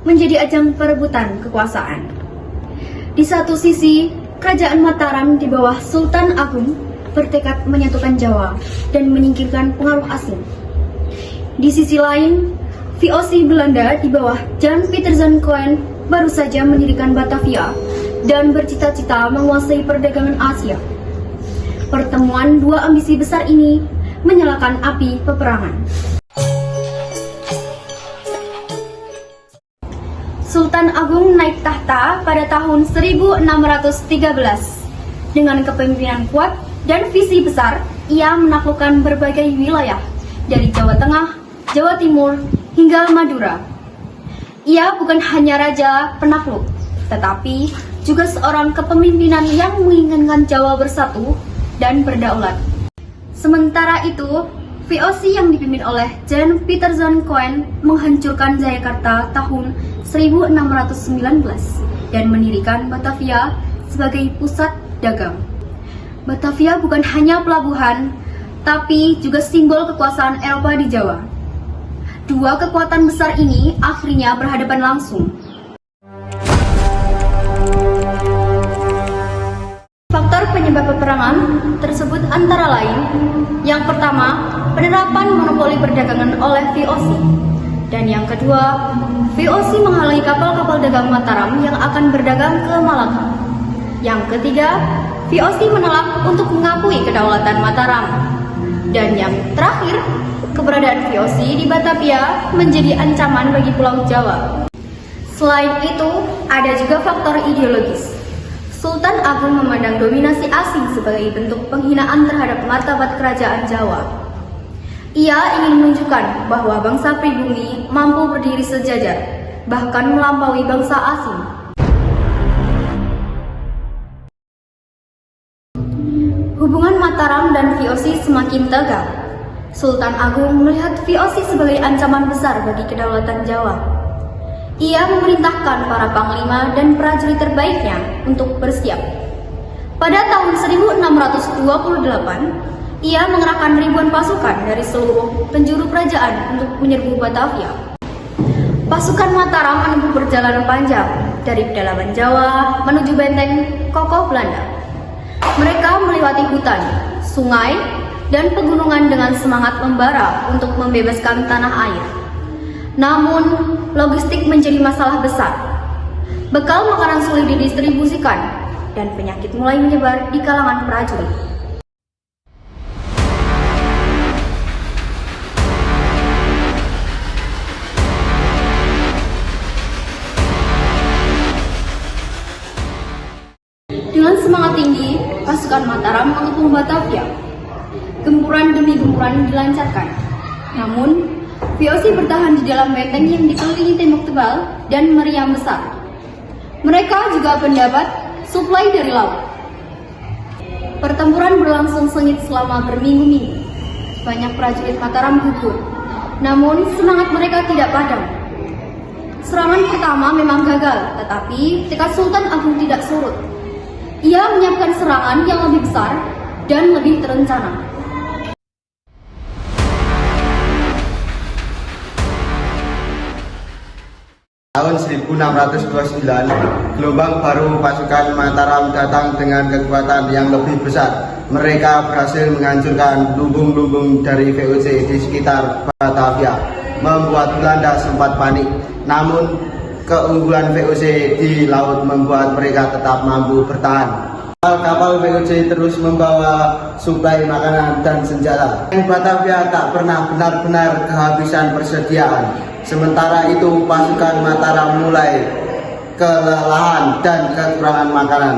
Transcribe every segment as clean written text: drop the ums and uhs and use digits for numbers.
menjadi ajang perebutan kekuasaan. Di satu sisi, Kerajaan Mataram di bawah Sultan Agung bertekad menyatukan Jawa dan menyingkirkan pengaruh asing. Di sisi lain, VOC Belanda di bawah Jan Pieterszoon Coen baru saja mendirikan Batavia dan bercita-cita menguasai perdagangan Asia. Pertemuan dua ambisi besar ini menyalakan api peperangan. Sultan Agung naik tahta pada tahun 1613. Dengan kepemimpinan kuat dan visi besar, ia menaklukkan berbagai wilayah dari Jawa Tengah, Jawa Timur, hingga Madura. Ia bukan hanya raja penakluk, tetapi juga seorang kepemimpinan yang menginginkan Jawa bersatu dan berdaulat. Sementara itu, VOC yang dipimpin oleh Jan Pieterszoon Coen menghancurkan Jayakarta tahun 1619 dan mendirikan Batavia sebagai pusat dagang. Batavia bukan hanya pelabuhan, tapi juga simbol kekuasaan Eropa di Jawa. Dua kekuatan besar ini akhirnya berhadapan langsung. Faktor penyebab peperangan tersebut antara lain, yang pertama, penerapan monopoli perdagangan oleh VOC, dan yang kedua, VOC menghalangi kapal-kapal dagang Mataram yang akan berdagang ke Malaka. Yang ketiga, VOC menolak untuk mengakui kedaulatan Mataram. Dan yang terakhir, keberadaan VOC di Batavia menjadi ancaman bagi Pulau Jawa. Selain itu, ada juga faktor ideologis. Sultan Agung memandang dominasi asing sebagai bentuk penghinaan terhadap martabat kerajaan Jawa. Ia ingin menunjukkan bahwa bangsa pribumi mampu berdiri sejajar, bahkan melampaui bangsa asing. Hubungan Mataram dan VOC semakin tegang. Sultan Agung melihat VOC sebagai ancaman besar bagi kedaulatan Jawa. Ia memerintahkan para panglima dan prajurit terbaiknya untuk bersiap. Pada tahun 1628, ia mengerahkan ribuan pasukan dari seluruh penjuru kerajaan untuk menyerbu Batavia. Pasukan Mataram menempuh perjalanan panjang dari pedalaman Jawa menuju benteng kokoh Belanda. Mereka melewati hutan, sungai, dan pegunungan dengan semangat membara untuk membebaskan tanah air. Namun, logistik menjadi masalah besar. Bekal makanan sulit didistribusikan, dan penyakit mulai menyebar di kalangan prajurit. Dengan semangat tinggi, pasukan Mataram mengepung Batavia. Gempuran demi gempuran dilancarkan. Namun, VOC bertahan di dalam benteng yang dikelilingi tembok tebal dan meriam besar. Mereka juga mendapat suplai dari laut. Pertempuran berlangsung sengit selama berminggu-minggu. Banyak prajurit Mataram gugur. Namun, semangat mereka tidak padam. Serangan pertama memang gagal, tetapi tekad Sultan Agung tidak surut. Ia menyiapkan serangan yang lebih besar dan lebih terencana. Tahun 1629, gelombang baru pasukan Mataram datang dengan kekuatan yang lebih besar. Mereka berhasil menghancurkan lumbung-lumbung dari VOC di sekitar Batavia, membuat Belanda sempat panik. Namun, keunggulan VOC di laut membuat mereka tetap mampu bertahan. Kapal VOC terus membawa suplai makanan dan senjata. Batavia tak pernah benar-benar kehabisan persediaan. Sementara itu pasukan Mataram mulai kelelahan dan kekurangan makanan.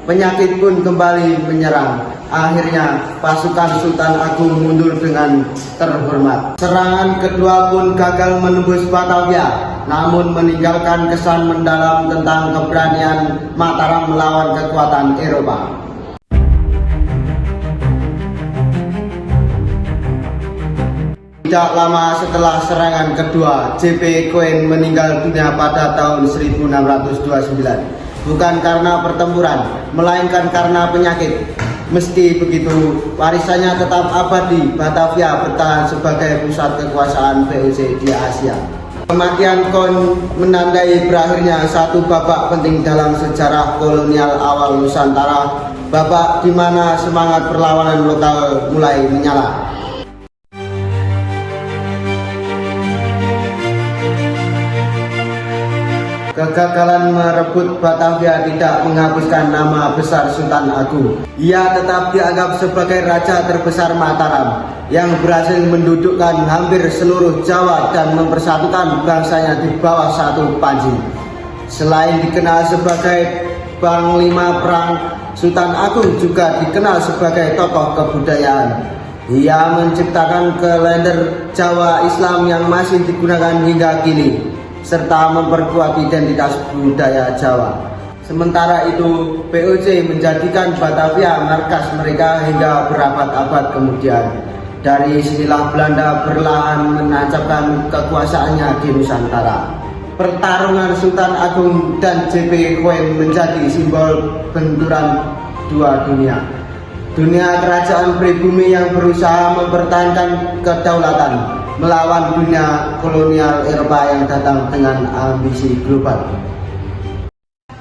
Penyakit pun kembali menyerang. Akhirnya pasukan Sultan Agung mundur dengan terhormat. Serangan kedua pun gagal menembus Batavia, namun meninggalkan kesan mendalam tentang keberanian Mataram melawan kekuatan Eropa. Tidak lama setelah serangan kedua, J.P. Coen meninggal dunia pada tahun 1629. Bukan karena pertempuran, melainkan karena penyakit. Meski begitu, warisannya tetap abadi. Batavia bertahan sebagai pusat kekuasaan VOC di Asia. Kematian Kon menandai berakhirnya satu babak penting dalam sejarah kolonial awal Nusantara, babak di mana semangat perlawanan lokal mulai menyala. Kegagalan merebut Batavia tidak menghapuskan nama besar Sultan Agung. Ia tetap dianggap sebagai raja terbesar Mataram yang berhasil mendudukkan hampir seluruh Jawa dan mempersatukan bangsanya di bawah satu panji. Selain dikenal sebagai Panglima Perang, Sultan Agung juga dikenal sebagai tokoh kebudayaan. Ia menciptakan kalender Jawa Islam yang masih digunakan hingga kini, serta memperkuat identitas budaya Jawa. Sementara itu, VOC menjadikan Batavia markas mereka hingga berabad-abad kemudian. Dari sinilah Belanda perlahan menancapkan kekuasaannya di Nusantara. Pertarungan Sultan Agung dan J.P. Queen menjadi simbol benturan dua dunia. Dunia kerajaan pribumi yang berusaha mempertahankan kedaulatan melawan dunia kolonial Eropa yang datang dengan ambisi global.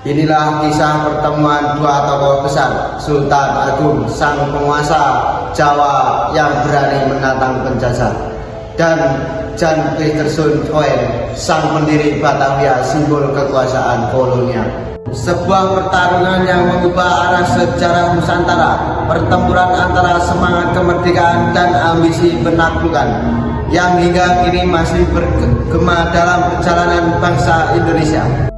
Inilah kisah pertemuan dua tokoh besar, Sultan Agung, sang penguasa Jawa yang berani menantang penjajah, dan Jan Peterson Koen, sang pendiri Batavia, simbol kekuasaan kolonial. Sebuah pertarungan yang mengubah arah sejarah Nusantara, pertempuran antara semangat kemerdekaan dan ambisi penaklukan yang hingga kini masih bergema dalam perjalanan bangsa Indonesia.